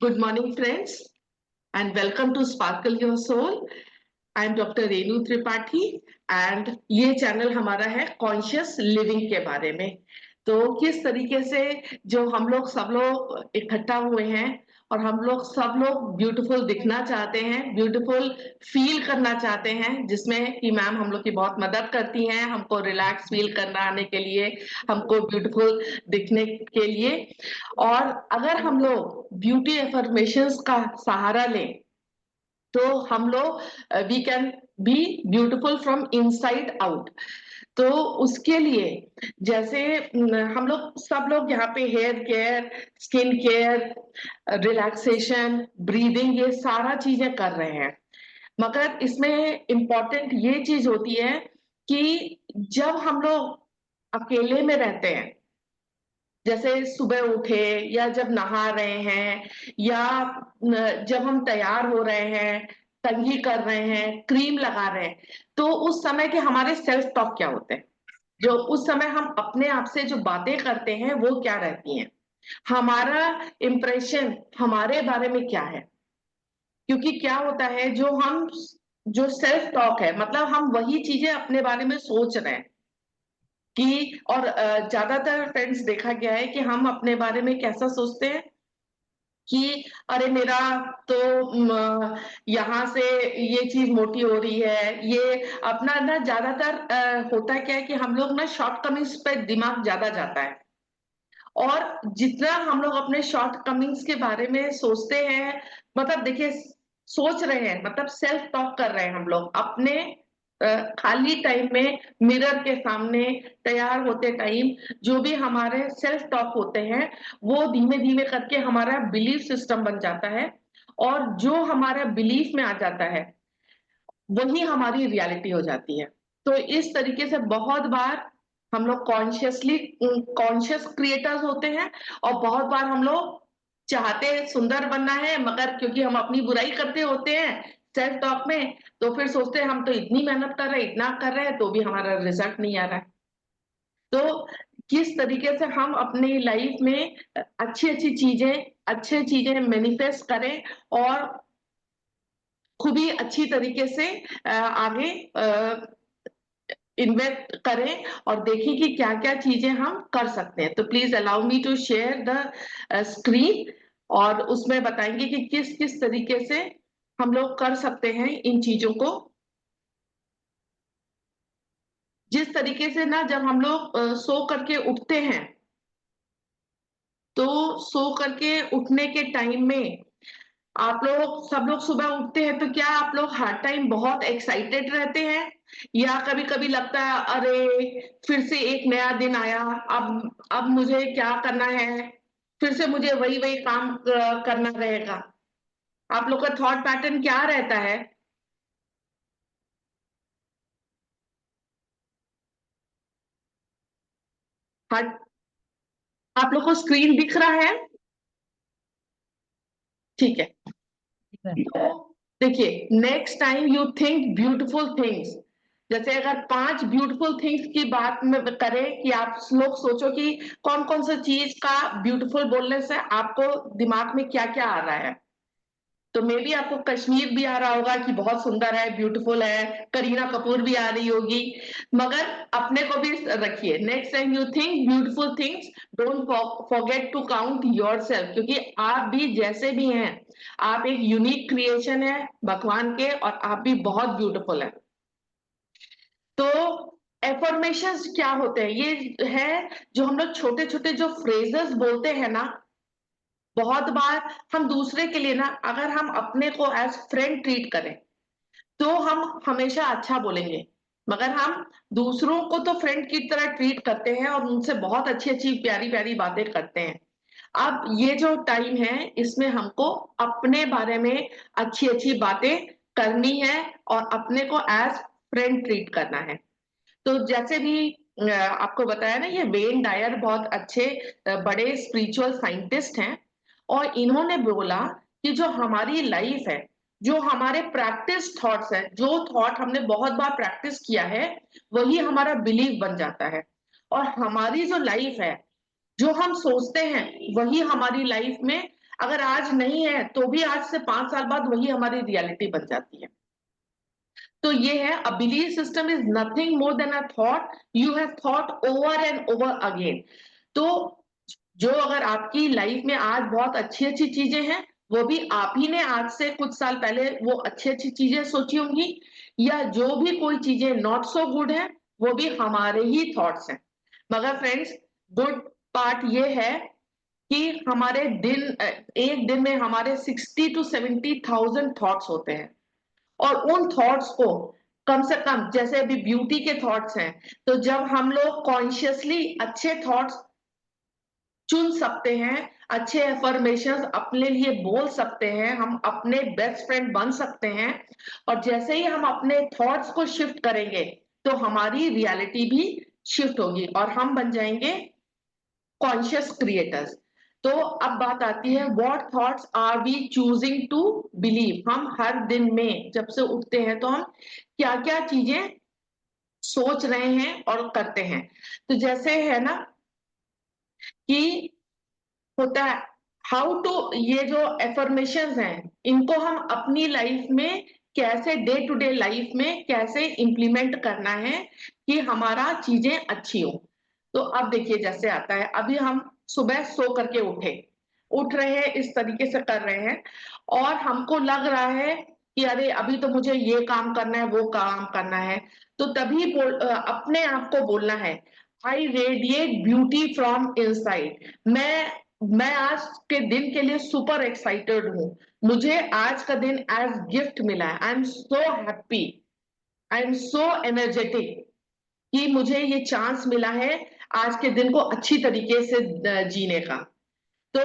Good morning, friends, and welcome to Sparkle Your Soul. I am Dr. Renu Tripathi and ये channel हमारा है conscious living के बारे में। तो किस तरीके से जो हम लोग सब लोग इकट्ठा हुए हैं और हम लोग सब लोग ब्यूटीफुल दिखना चाहते हैं, ब्यूटीफुल फील करना चाहते हैं, जिसमें कि मैम हम लोग की बहुत मदद करती हैं हमको रिलैक्स फील करना आने के लिए, हमको ब्यूटीफुल दिखने के लिए। और अगर हम लोग ब्यूटी एफर्मेशंस का सहारा लें तो हम लोग we can be beautiful from inside out. तो उसके लिए जैसे हम लोग सब लोग यहाँ पे hair care, skin care, relaxation, breathing, ये सारा चीजें कर रहे हैं, मगर इसमें इम्पोर्टेंट ये चीज होती है कि जब हम लोग अकेले में रहते हैं, जैसे सुबह उठे या जब नहा रहे हैं या जब हम तैयार हो रहे हैं, कंघी कर रहे हैं, क्रीम लगा रहे हैं, तो उस समय के हमारे सेल्फ टॉक क्या होते हैं, जो उस समय हम अपने आप से जो बातें करते हैं वो क्या रहती हैं, हमारा इम्प्रेशन हमारे बारे में क्या है। क्योंकि क्या होता है, जो सेल्फ टॉक है मतलब हम वही चीजें अपने बारे में सोच रहे हैं कि, और ज्यादातर फ्रेंड्स देखा गया है कि हम अपने बारे में कैसा सोचते हैं कि अरे मेरा तो यहाँ से ये चीज मोटी हो रही है, ये अपना ना ज्यादातर होता क्या है कि हम लोग ना शॉर्ट कमिंग्स पे दिमाग ज्यादा जाता है, और जितना हम लोग अपने शॉर्ट कमिंग्स के बारे में सोचते हैं, मतलब देखिए सोच रहे हैं मतलब सेल्फ टॉक कर रहे हैं हम लोग अपने खाली टाइम में मिरर के सामने तैयार होते टाइम, जो भी हमारे सेल्फ टॉक होते हैं वो धीमे धीमे करके हमारा बिलीफ सिस्टम बन जाता है, और जो हमारा बिलीफ में आ जाता है वही हमारी रियलिटी हो जाती है। तो इस तरीके से बहुत बार हम लोग कॉन्शियस क्रिएटर्स होते हैं, और बहुत बार हम लोग चाहते हैं सुंदर बनना है, मगर क्योंकि हम अपनी बुराई करते होते हैं सेल्फ टॉक में, तो फिर सोचते हैं हम तो इतनी मेहनत कर रहे हैं, इतना कर रहे हैं, तो भी हमारा रिजल्ट नहीं आ रहा है। तो किस तरीके से हम अपनी लाइफ में अच्छी अच्छी चीजें मैनिफेस्ट करें और खूब ही अच्छी तरीके से आगे इन्वेस्ट करें, और देखें कि क्या क्या चीजें हम कर सकते हैं। तो please allow me to share the screen, और उसमें बताएंगे कि किस किस तरीके से हम लोग कर सकते हैं इन चीजों को। जिस तरीके से ना जब हम लोग सो करके उठते हैं, तो सो करके उठने के टाइम में आप लोग सब लोग सुबह उठते हैं, तो क्या आप लोग हर टाइम बहुत एक्साइटेड रहते हैं, या कभी कभी लगता है अरे फिर से एक नया दिन आया, अब मुझे क्या करना है, फिर से मुझे वही वही काम करना रहेगा। आप लोग का थॉट पैटर्न क्या रहता है? हर आप लोग को स्क्रीन दिख रहा है? ठीक है। तो देखिए, next time you think beautiful things, जैसे अगर 5 ब्यूटीफुल थिंग्स की बात में करें कि आप लोग सोचो कि कौन कौन सा चीज का ब्यूटीफुल बोलने से आपको दिमाग में क्या क्या आ रहा है। तो मे बी आपको कश्मीर भी आ रहा होगा कि बहुत सुंदर है, ब्यूटीफुल है, करीना कपूर भी आ रही होगी, मगर अपने को भी रखिए, next time you think beautiful things, don't forget to count yourself, क्योंकि आप भी जैसे भी हैं, आप एक यूनिक क्रिएशन है भगवान के, और आप भी बहुत ब्यूटीफुल है। तो एफर्मेशंस क्या होते हैं, ये है जो हम लोग छोटे छोटे जो फ्रेजेस बोलते हैं ना, बहुत बार हम दूसरे के लिए ना, अगर हम अपने को एज फ्रेंड ट्रीट करें तो हम हमेशा अच्छा बोलेंगे, मगर हम दूसरों को तो फ्रेंड की तरह ट्रीट करते हैं और उनसे बहुत अच्छी अच्छी प्यारी प्यारी बातें करते हैं। अब ये जो टाइम है, इसमें हमको अपने बारे में अच्छी अच्छी बातें करनी है और अपने को एज फ्रेंड ट्रीट करना है। तो जैसे भी आपको बताया ना, ये वेन डायर बहुत अच्छे बड़े स्पिरिचुअल साइंटिस्ट हैं, और इन्होंने बोला कि जो हमारी लाइफ है, जो हमारे प्रैक्टिस थॉट्स है, जो थॉट हमने बहुत बार प्रैक्टिस किया है, वही हमारा बिलीव बन जाता है, और हमारी जो लाइफ है, जो हम सोचते हैं वही हमारी लाइफ में अगर आज नहीं है तो भी आज से 5 साल बाद वही हमारी रियलिटी बन जाती है। तो ये है, a belief system is nothing more than a thought you have thought over and over again. तो जो अगर आपकी लाइफ में आज बहुत अच्छी अच्छी चीजें हैं, वो भी आप ही ने आज से कुछ साल पहले वो अच्छी अच्छी चीजें सोची होंगी, या जो भी कोई चीजें नॉट सो गुड है वो भी हमारे ही थॉट्स हैं। मगर फ्रेंड्स, गुड पार्ट ये है कि हमारे एक दिन में हमारे 60 to 70,000 थॉट्स होते हैं, और उन थॉट्स को कम से कम, जैसे अभी ब्यूटी के थॉट्स हैं, तो जब हम लोग कॉन्शियसली अच्छे थॉट्स चुन सकते हैं, अच्छे एफर्मेशंस अपने लिए बोल सकते हैं, हम अपने बेस्ट फ्रेंड बन सकते हैं, और जैसे ही हम अपने थॉट्स को शिफ्ट करेंगे तो हमारी रियलिटी भी शिफ्ट होगी और हम बन जाएंगे कॉन्शियस क्रिएटर्स। तो अब बात आती है, what thoughts are we choosing to believe. हम हर दिन में जब से उठते हैं तो हम क्या क्या चीजें सोच रहे हैं और करते हैं। तो जैसे है ना कि होता है हाउ टू, ये जो एफर्मेशंस हैं इनको हम अपनी लाइफ में कैसे, डे टू डे लाइफ में कैसे इंप्लीमेंट करना है कि हमारा चीजें अच्छी हो। तो अब देखिए, जैसे आता है, अभी हम सुबह सो करके उठ रहे हैं, इस तरीके से कर रहे हैं, और हमको लग रहा है कि अरे अभी तो मुझे ये काम करना है, वो काम करना है। तो तभी अपने आप को बोलना है, आई रेडिएट ब्यूटी फ्रॉम इनसाइड। मैं आज के दिन के लिए सुपर एक्साइटेड हूँ। मुझे आज का दिन एज गिफ्ट मिला है। I am so happy, I am so energetic कि मुझे ये चांस मिला है आज के दिन को अच्छी तरीके से जीने का। तो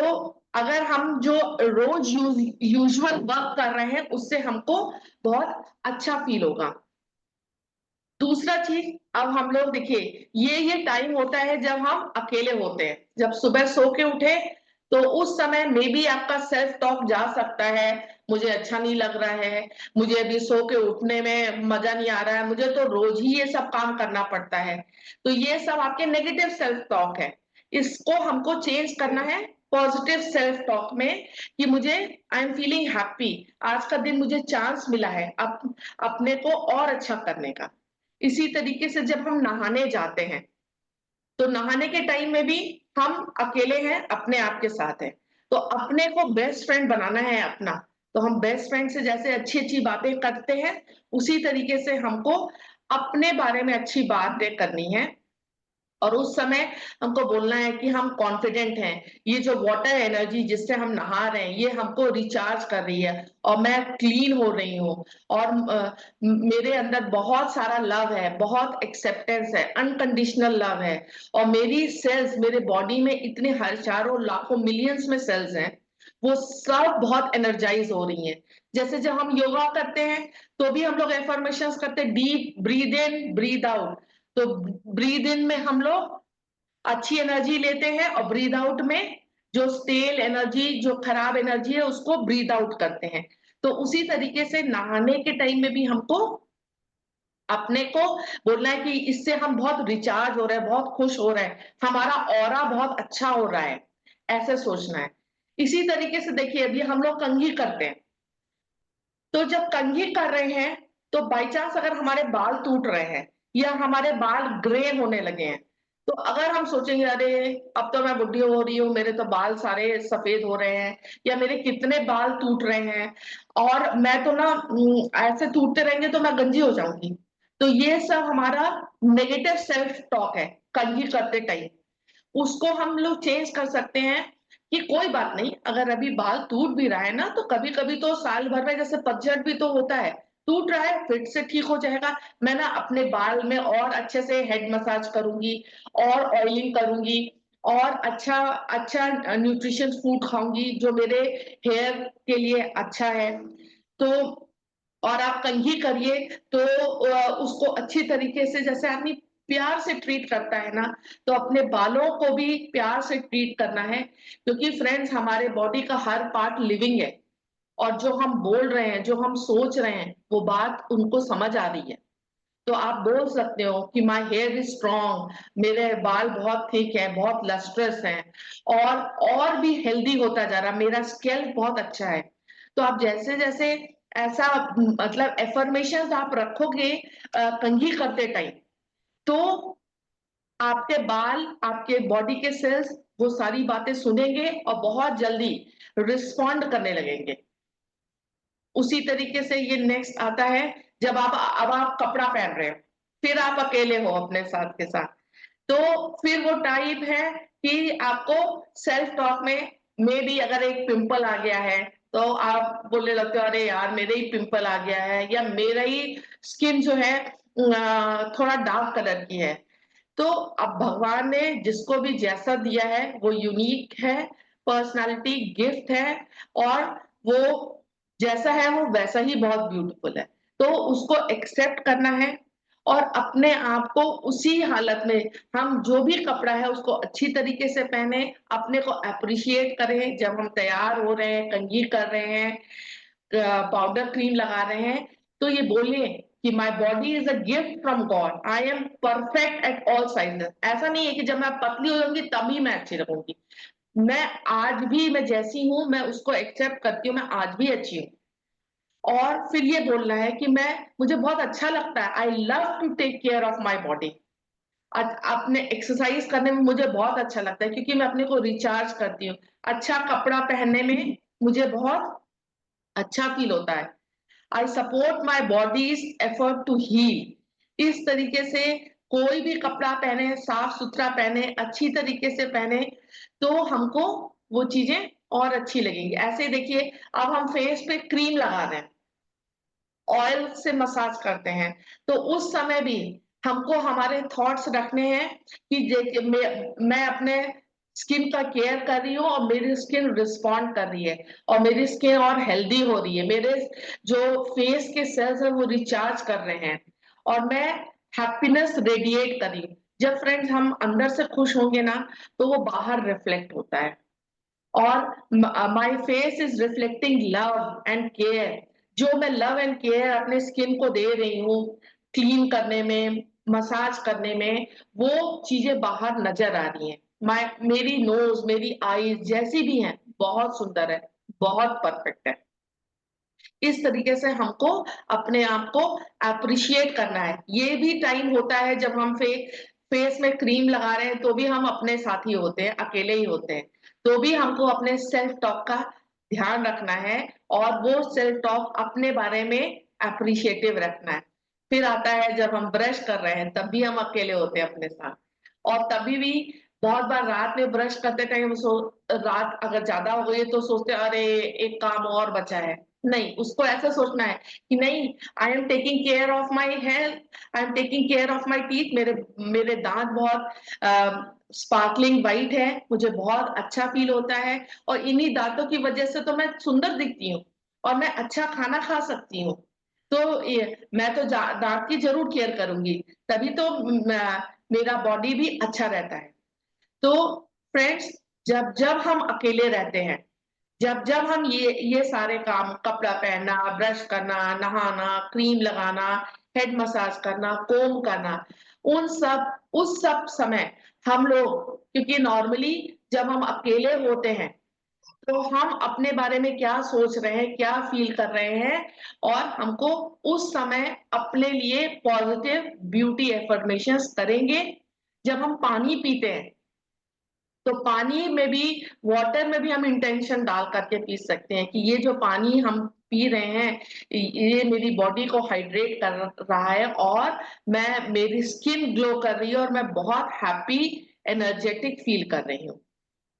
अगर हम जो रोज यूजुअल वर्क कर रहे हैं उससे हमको बहुत अच्छा फील होगा। दूसरा चीज, अब हम लोग देखिए, ये टाइम होता है जब हम अकेले होते हैं। जब सुबह सो के उठे तो उस समय मे बी आपका सेल्फ टॉक जा सकता है, मुझे अच्छा नहीं लग रहा है, मुझे अभी सो के उठने में मजा नहीं आ रहा है, मुझे तो रोज ही ये सब काम करना पड़ता है। तो ये सब आपके नेगेटिव सेल्फ टॉक है। इसको हमको चेंज करना है पॉजिटिव सेल्फ टॉक में, कि मुझे, आई एम फीलिंग हैप्पी, आज का दिन मुझे चांस मिला है अपने को और अच्छा करने का। इसी तरीके से जब हम नहाने जाते हैं तो नहाने के टाइम में भी हम अकेले हैं, अपने आप के साथ हैं। तो अपने को बेस्ट फ्रेंड बनाना है अपना। तो हम बेस्ट फ्रेंड से जैसे अच्छी अच्छी बातें करते हैं, उसी तरीके से हमको अपने बारे में अच्छी बातें करनी है, और उस समय हमको बोलना है कि हम कॉन्फिडेंट हैं। ये जो वाटर एनर्जी जिससे हम नहा रहे हैं ये हमको रिचार्ज कर रही है, और मैं क्लीन हो रही हूँ, और मेरे अंदर बहुत सारा लव है, बहुत एक्सेप्टेंस है, अनकंडीशनल लव है, और मेरी सेल्स, मेरे बॉडी में इतने हजारों लाखों मिलियंस में सेल्स हैं, वो सब बहुत एनर्जाइज हो रही हैं। जैसे जब हम योगा करते हैं तो भी हम लोग एफर्मेशंस करते हैं, deep breathe in breathe out. तो ब्रीद इन में हम लोग अच्छी एनर्जी लेते हैं, और ब्रीद आउट में जो स्टेल एनर्जी, जो खराब एनर्जी है, उसको ब्रीद आउट करते हैं। तो उसी तरीके से नहाने के टाइम में भी हमको अपने को बोलना है कि इससे हम बहुत रिचार्ज हो रहे हैं, बहुत खुश हो रहे हैं, हमारा ऑरा बहुत अच्छा हो रहा है, ऐसे सोचना है। इसी तरीके से देखिए, अभी हम लोग कंघी करते हैं, तो जब कंघी कर रहे हैं तो बाई चांस अगर हमारे बाल टूट रहे हैं या हमारे बाल ग्रे होने लगे हैं, तो अगर हम सोचेंगे अरे अब तो मैं बुढ़ी हो रही हूँ, मेरे तो बाल सारे सफेद हो रहे हैं, या मेरे कितने बाल टूट रहे हैं, और मैं तो ना ऐसे टूटते रहेंगे तो मैं गंजी हो जाऊंगी। तो ये सब हमारा नेगेटिव सेल्फ टॉक है कंघी करते टाइम। उसको हम लोग चेंज कर सकते हैं कि कोई बात नहीं, अगर अभी बाल टूट भी रहा है ना, तो कभी कभी तो साल भर में जैसे पतझड़ भी तो होता है, टूट रहा है फिर से ठीक हो जाएगा। मैं ना अपने बाल में और अच्छे से हेड मसाज करूंगी, और ऑयलिंग करूंगी, और अच्छा अच्छा न्यूट्रिशन फूड खाऊंगी जो मेरे हेयर के लिए अच्छा है। तो और आप कंघी करिए, तो उसको अच्छी तरीके से, जैसे आदमी प्यार से ट्रीट करता है ना, तो अपने बालों को भी प्यार से ट्रीट करना है, क्योंकि फ्रेंड्स हमारे बॉडी का हर पार्ट लिविंग है, और जो हम बोल रहे हैं, जो हम सोच रहे हैं, वो बात उनको समझ आ रही है। तो आप बोल सकते हो कि माई हेयर इज स्ट्रॉन्ग, मेरे बाल बहुत थिक है, बहुत लस्ट्रस हैं, और भी हेल्दी होता जा रहा, मेरा स्केल्प बहुत अच्छा है। तो आप जैसे जैसे ऐसा मतलब एफर्मेशन आप रखोगे कंघी करते टाइम, तो आपके बाल, आपके बॉडी के सेल्स वो सारी बातें सुनेंगे और बहुत जल्दी रिस्पॉन्ड करने लगेंगे। उसी तरीके से ये नेक्स्ट आता है, जब आप कपड़ा पहन रहे हो, फिर आप अकेले हो अपने साथ के साथ, तो फिर वो टाइप है कि आपको सेल्फ टॉक में मे बी अगर एक पिंपल आ गया है, तो आप बोलने लगते हो अरे यार मेरे ही पिंपल आ गया है, या मेरा ही स्किन जो है थोड़ा डार्क कलर की है। तो अब भगवान ने जिसको भी जैसा दिया है वो यूनिक है, पर्सनालिटी गिफ्ट है, और वो जैसा है वो वैसा ही बहुत ब्यूटीफुल है। तो उसको एक्सेप्ट करना है, और अपने आप को उसी हालत में, हम जो भी कपड़ा है उसको अच्छी तरीके से पहने, अपने को अप्रिशिएट करें। जब हम तैयार हो रहे हैं, कंघी कर रहे हैं, पाउडर क्रीम लगा रहे हैं, तो ये बोलिए कि my body is a gift from God, I am perfect at all sizes. ऐसा नहीं है कि जब मैं पतली हो जाऊंगी तभी मैं अच्छी लगूंगी। मैं आज भी, मैं जैसी हूं, मैं उसको एक्सेप्ट करती हूँ, मैं आज भी अच्छी हूँ। और फिर ये बोलना है कि मुझे बहुत अच्छा लगता है, I love to take care of my body. अपने एक्सरसाइज करने में मुझे बहुत अच्छा लगता है, क्योंकि मैं अपने को रिचार्ज करती हूँ। अच्छा कपड़ा पहनने में मुझे बहुत अच्छा फील होता है। I support my body's effort to heal. इस तरीके से कोई भी कपड़ा पहने, साफ सुथरा पहने, अच्छी तरीके से पहने, तो हमको वो चीजें और अच्छी लगेंगी। ऐसे देखिए, अब हम फेस पे क्रीम लगा रहे हैं, ऑयल से मसाज करते हैं, तो उस समय भी हमको हमारे थॉट्स रखने हैं कि मैं अपने स्किन का केयर कर रही हूँ, और मेरी स्किन रिस्पॉन्ड कर रही है, और मेरी स्किन और हेल्दी हो रही है, मेरे जो फेस के सेल्स है वो रिचार्ज कर रहे हैं, और मैं हैप्पीनेस रेडिएट कर रही हूँ। जब फ्रेंड्स हम अंदर से खुश होंगे ना, तो वो बाहर रिफ्लेक्ट होता है। और my face is reflecting love and care. जो मैं लव एंड केयर अपने स्किन को दे रही हूँ, क्लीन करने में, मसाज करने में, वो चीजें बाहर नजर आ रही हैं। मेरी नोज, मेरी आईज जैसी भी हैं, बहुत सुंदर है, बहुत परफेक्ट है। इस तरीके से हमको अपने आप को अप्रिशिएट करना है। ये भी टाइम होता है जब हम फेस में क्रीम लगा रहे हैं, तो भी हम अपने साथ ही होते हैं, अकेले ही होते हैं, तो भी हमको अपने सेल्फ टॉक का ध्यान रखना है, और वो सेल्फ टॉक अपने बारे में अप्रिशिएटिव रखना है। फिर आता है जब हम ब्रश कर रहे हैं, तब भी हम अकेले होते हैं अपने साथ, और तभी भी बहुत बार रात में ब्रश करते टाइम रात अगर ज्यादा हो गई है तो सोचते हैं अरे एक काम और बचा है। नहीं, उसको ऐसा सोचना है कि नहीं, I am taking care of my health, I am taking care of my teeth. मेरे मेरे दांत बहुत स्पार्कलिंग वाइट है, मुझे बहुत अच्छा फील होता है, और इन्हीं दांतों की वजह से तो मैं सुंदर दिखती हूँ, और मैं अच्छा खाना खा सकती हूँ। तो मैं तो दांत की जरूर केयर करूंगी, तभी तो मेरा बॉडी भी अच्छा रहता है। तो फ्रेंड्स, जब जब हम अकेले रहते हैं, जब जब हम ये सारे काम, कपड़ा पहनना, ब्रश करना, नहाना, क्रीम लगाना, हेड मसाज करना, कोम करना, उस सब समय हम लोग, क्योंकि नॉर्मली जब हम अकेले होते हैं, तो हम अपने बारे में क्या सोच रहे हैं, क्या फील कर रहे हैं, और हमको उस समय अपने लिए पॉजिटिव ब्यूटी एफर्मेशंस करेंगे। जब हम पानी पीते हैं, तो पानी में भी, वाटर में भी हम इंटेंशन डाल करके पी सकते हैं कि ये जो पानी हम पी रहे हैं, ये मेरी बॉडी को हाइड्रेट कर रहा है, और मेरी स्किन ग्लो कर रही है, और मैं बहुत हैप्पी, एनर्जेटिक फील कर रही हूँ।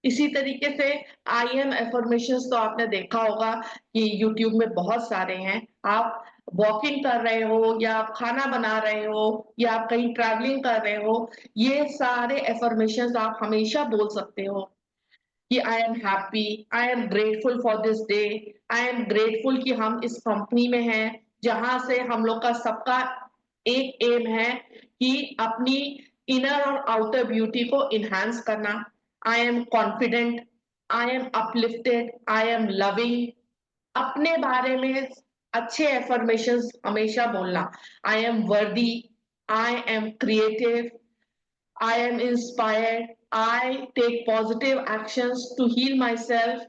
इसी तरीके से आई एम एफर्मेशंस तो आपने देखा होगा कि यूट्यूब में बहुत सारे हैं। आप वॉकिंग कर रहे हो, या आप खाना बना रहे हो, या आप कहीं ट्रैवलिंग कर रहे हो, ये सारे एफर्मेशंस आप हमेशा बोल सकते हो कि I am happy, I am grateful for this day, I am grateful कि हम इस कंपनी में हैं, जहां से हम लोग का सबका एक एम है कि अपनी इनर और आउटर ब्यूटी को इनहांस करना। I am confident, I am uplifted, I am loving. अपने बारे में अच्छे एफर्मेशंस हमेशा बोलना। आई एम वर्दी, I am creative, I am inspired, I take positive actions to heal myself.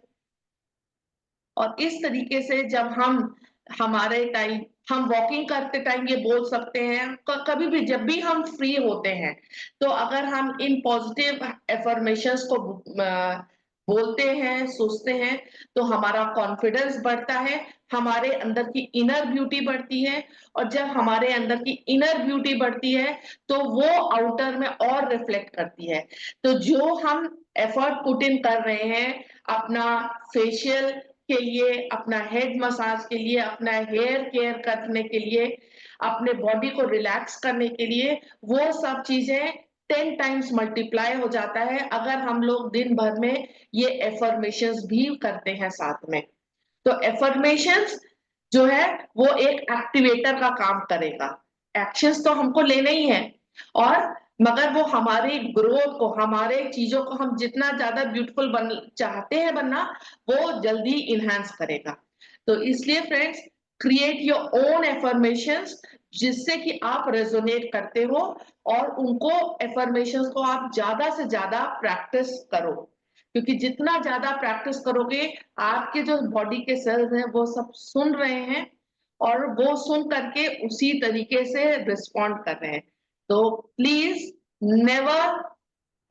और इस तरीके से जब हम हमारे टाइम हम वॉकिंग करते टाइम ये बोल सकते हैं, कभी भी जब भी हम फ्री होते हैं, तो अगर हम इन पॉजिटिव एफर्मेशंस को बोलते हैं, सोचते हैं, तो हमारा कॉन्फिडेंस बढ़ता है, हमारे अंदर की इनर ब्यूटी बढ़ती है, और जब हमारे अंदर की इनर ब्यूटी बढ़ती है तो वो आउटर में और रिफ्लेक्ट करती है। तो जो हम एफर्ट पुट इन कर रहे हैं अपना फेशियल के लिए, अपना हेड मसाज के लिए, अपना हेयर केयर करने के लिए, अपने बॉडी को रिलैक्स करने के लिए, वो सब चीजें 10 टाइम्स मल्टीप्लाई हो जाता है अगर हम लोग दिन भर में ये एफर्मेशंस भी करते हैं साथ में। तो एफर्मेशंस जो है वो एक एक्टिवेटर का काम करेगा। एक्शंस तो हमको लेने ही है, और मगर वो हमारी ग्रोथ को, हमारे चीजों को हम जितना ज्यादा ब्यूटीफुल चाहते हैं बनना, वो जल्दी इनहेंस करेगा। तो इसलिए friends, create your own affirmations जिससे कि आप रेजोनेट करते हो, और उनको एफर्मेशंस को आप ज्यादा से ज्यादा प्रैक्टिस करो, क्योंकि जितना ज्यादा प्रैक्टिस करोगे आपके जो बॉडी के सेल्स हैं वो सब सुन रहे हैं, और वो सुन करके उसी तरीके से रिस्पॉन्ड कर रहे हैं। तो please never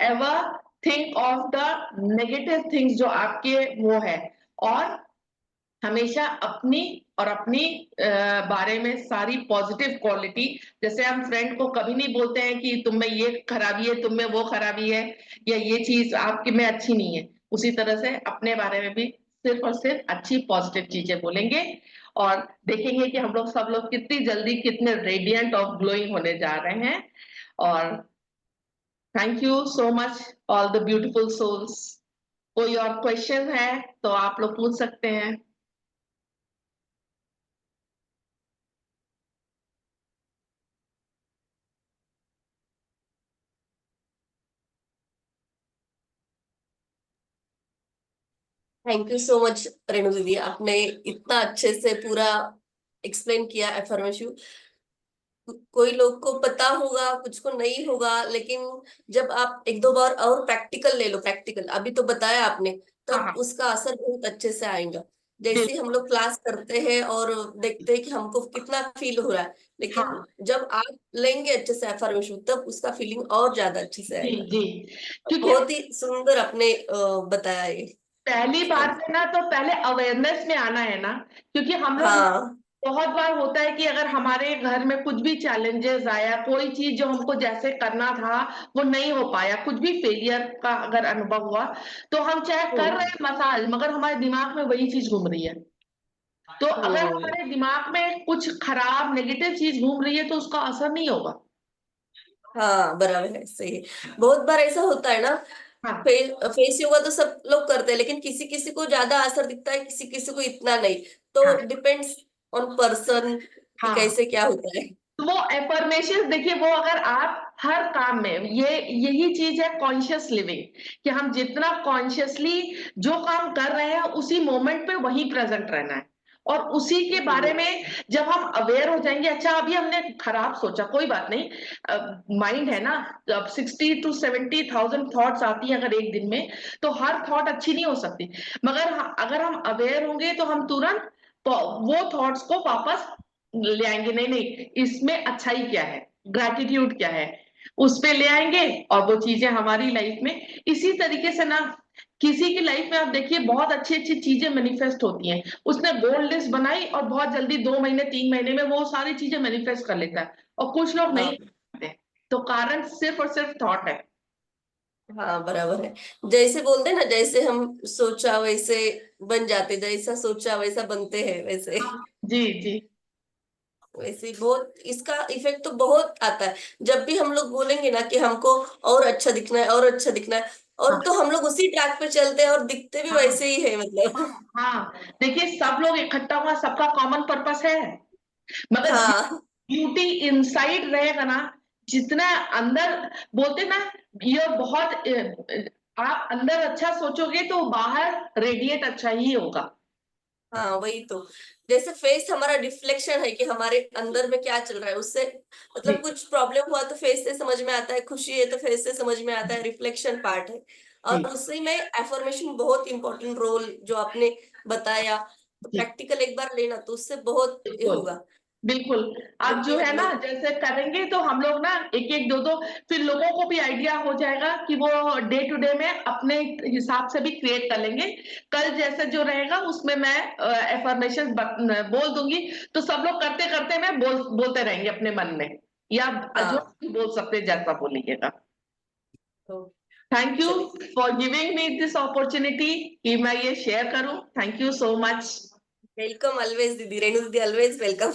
ever think of the negative things जो आपके वो है, और हमेशा अपनी और अपनी बारे में सारी पॉजिटिव क्वालिटी, जैसे हम फ्रेंड को कभी नहीं बोलते हैं कि तुम में ये खराबी है, तुम में वो खराबी है, या ये चीज आपके में अच्छी नहीं है, उसी तरह से अपने बारे में भी सिर्फ और सिर्फ अच्छी पॉजिटिव चीजें बोलेंगे, और देखेंगे कि हम लोग सब लोग कितनी जल्दी कितने रेडियंट और ग्लोइंग होने जा रहे हैं। और thank you so much all the beautiful souls. कोई और क्वेश्चन है तो आप लोग पूछ सकते हैं। Thank you so much Renu दीदी, आपने इतना अच्छे से पूरा एक्सप्लेन किया एफर्मेशन। कोई लोग को पता होगा, कुछ को नहीं होगा, लेकिन जब आप एक दो बार और प्रैक्टिकल ले लो, प्रैक्टिकल अभी तो बताया आपने, हाँ तब हाँ, उसका असर बहुत अच्छे से आएगा। जैसे हम बिल्कुल। लोग क्लास करते हैं और देखते हैं कि हमको कितना फील हो रहा है, लेकिन हाँ जब आप लेंगे अच्छे से एफर्मेशन तब उसका फीलिंग और ज्यादा अच्छे से जी आएगा। जी, क्योंकि बहुत ही सुंदर आपने बताया ये पहली बार एक्सप्लेन। में ना, तो पहले अवेयरनेस में आना है ना, क्योंकि हम लोग हाँ बहुत बार होता है कि अगर हमारे घर में कुछ भी चैलेंजेस आया, कोई चीज जो हमको जैसे करना था वो नहीं हो पाया, कुछ भी फेलियर का अगर अनुभव हुआ, तो हम चाहे कर रहे हैं मसाज, मगर हमारे दिमाग में वही चीज घूम रही है। तो अगर हम्म। हमारे दिमाग में कुछ खराब नेगेटिव चीज घूम रही है तो उसका असर नहीं होगा। हाँ बराबर है, सही है। बहुत बार ऐसा होता है ना, हाँ फेस योगा तो सब लोग करते हैं, लेकिन किसी किसी को ज्यादा असर दिखता है, किसी किसी को इतना नहीं। तो हाँ डिपेंड्स ऑन पर्सन कि हाँ, कैसे क्या होता है। तो वो एफर्मेशन देखिए, वो अगर आप हर काम में, ये यही चीज है कॉन्शियस लिविंग, कि हम जितना कॉन्शियसली जो काम कर रहे हैं उसी मोमेंट पे वहीं प्रेजेंट रहना है, और उसी के बारे हम्म। में जब हम अवेयर हो जाएंगे, अच्छा अभी हमने खराब सोचा, कोई बात नहीं, माइंड है ना, अब 60 to 70,000 थॉट्स आती है अगर एक दिन में, तो हर थॉट अच्छी नहीं हो सकती, मगर अगर हम अवेयर होंगे तो हम तुरंत वो थॉट्स को वापस ले आएंगे, नहीं नहीं इसमें अच्छाई क्या है, ग्रैटिट्यूड क्या है, उस पे ले आएंगे, और वो चीजें हमारी लाइफ में इसी तरीके से ना, किसी की लाइफ में आप देखिए बहुत अच्छी अच्छी चीजें मैनिफेस्ट होती हैं, उसने गोल लिस्ट बनाई और बहुत जल्दी 2 महीने 3 महीने में वो सारी चीजें मैनिफेस्ट कर लेता है, और कुछ लोग नहीं हाँ करते। तो कारण सिर्फ और सिर्फ थॉट है। हाँ बराबर है। जैसे बोलते हैं ना, जैसे हम सोचा वैसे बन जाते, जैसा सोचा वैसा बनते हैं, वैसे जी जी वैसे बहुत इसका इफेक्ट तो बहुत आता है। जब भी हम लोग बोलेंगे ना कि हमको और अच्छा दिखना है, और अच्छा दिखना है, और हाँ तो हम लोग उसी ट्रैक पे चलते हैं और दिखते भी हाँ वैसे ही है, मतलब। हाँ, देखिए सब लोग इकट्ठा हुआ, सबका कॉमन पर्पस है, मगर हाँ ब्यूटी इनसाइड रहेगा ना, जितना अंदर, बोलते ना, ये बहुत आप अंदर अच्छा सोचोगे तो बाहर रेडिएट अच्छा ही होगा। हाँ वही तो, जैसे फेस हमारा रिफ्लेक्शन है कि हमारे अंदर में क्या चल रहा है, उससे मतलब जी कुछ प्रॉब्लम हुआ तो फेस से समझ में आता है, खुशी है तो फेस से समझ में आता है, रिफ्लेक्शन पार्ट है। जी और उसी में एफर्मेशन बहुत इंपॉर्टेंट रोल जो आपने बताया, तो जी प्रैक्टिकल एक बार लेना तो उससे बहुत ये बिल्कुल होगा। बिल्कुल। आप जब जो भी है हम ना लोग, जैसे करेंगे तो हम लोग ना एक एक दो दो, फिर लोगों को भी आइडिया हो जाएगा कि वो डे टू डे में अपने हिसाब से भी क्रिएट कर लेंगे। कल जैसे जो रहेगा उसमें मैं एफर्मेशन बोल दूंगी, तो सब लोग करते करते में बोलते रहेंगे अपने मन में, या जो हाँ भी बोल सकते हैं जैसा बोलिएगा। तो थैंक यू चलिए, for giving me this opportunity कि मैं ये शेयर करूं। Thank you so much. Welcome always दीदी, रेणु दीदी ऑलवेज वेलकम।